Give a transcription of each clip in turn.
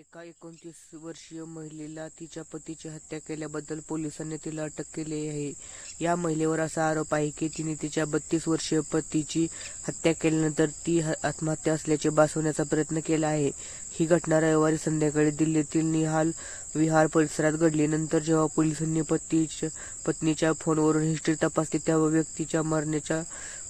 एका 29 वर्षीय महिलेला तिच्या पतीची हत्या केल्याबद्दल पोलिसांनी तिला अटक केली आहे. या महिलेवर असा आरोप आहे की तिने तिच्या 32 वर्षीय पतीची हत्या केल्यानंतर ती आत्महत्या असल्याचे भासवण्याचा प्रयत्न केला आहे. ही घटना रविवारी संध्याकाळी दिल्लीतील निहाल विहार परिसरात घडली. नंतर जेव्हा पोलिसांनी पत्नीच्या फोनवरून हिस्ट्री तपासली तेव्हा व्यक्तीच्या मरणाच्या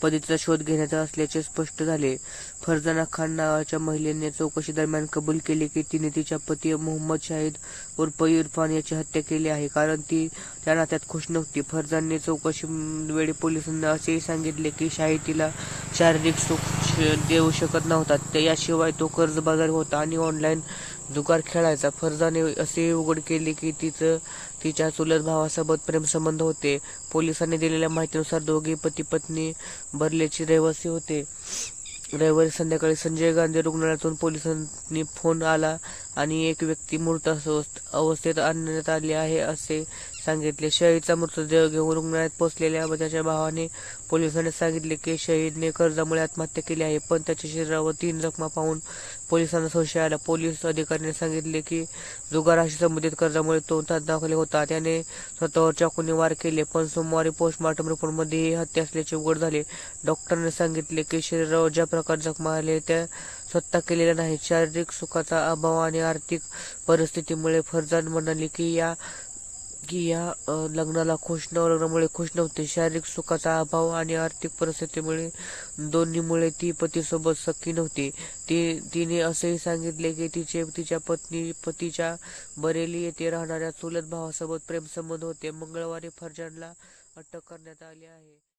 पद्धतीचा शोध घेण्याचा असल्याचे स्पष्ट झाले. फरजाना खान नावाच्या महिलेने चौकशी दरम्यान कबूल केले की तिने तिच्या पती मोहम्मद शाहिद उर्फ इरफान याची हत्या केली आहे, कारण ती त्या नात्यात खुश नव्हती. फरजानने चौकशी वेळी पोलिसांना असेही सांगितले की शाहिद तिला शारीरिक सुख देऊ शकत नव्हता. याशिवाय तो कर्जबाजारी होता आणि ऑनलाईन जुगार खेळायचा. फरजाने असेही उघड केले की तिच्या चुलत भावासोबत प्रेमसंबंध होते. पोलिसांनी दिलेल्या माहितीनुसार दोघे पती-पत्नी बर्लेचे रहिवासी होते. रविवारी संध्याकाळी संजय गांधी रुग्णालयातून पोलिसांनी फोन आला आणि एक व्यक्ती मृत अवस्थेत आणण्यात आली आहे असे सांगितले. शहीदचा मृतदेह घेऊन रुग्णालयात पोहोचलेल्या त्याच्या भावाने पोलिसांना सांगितले की शहीदने कर्जामुळे आत्महत्या केली आहे, पण त्याच्या शरीरावर 3 जखमा पाहून पोलिसांना संशय आला. पोलीस अधिकाऱ्यांनी सांगितले की जुगाराशी संबंधित कर्जामुळे तो दाखवले होता. त्याने स्वतःवर चाकूने वार केले, पण सोमवारी पोस्टमॉर्टम रिपोर्टमध्ये ही हत्या असल्याचे उघड झाले. डॉक्टरांनी सांगितले की शरीरावर ज्या प्रकार जखमा आल्या त्या स्वतः केलेल्या नाहीत. शारीरिक सुखाचा अभाव आणि आर्थिक परिस्थितीमुळे फरजान म्हणाली की लग्नामुळे खुश नव्हते. शारीरिक सुखाचा अभाव आणि आर्थिक परिस्थितीमुळे दोन्हीमुळे ती पतीसोबत सख्खी नव्हती. तिने असेही सांगितले की तिच्या पतीच्या बरेली येथे राहणाऱ्या चुलत भावासोबत प्रेमसंबंध होते. मंगळवारी फरजानला अटक करण्यात आली आहे.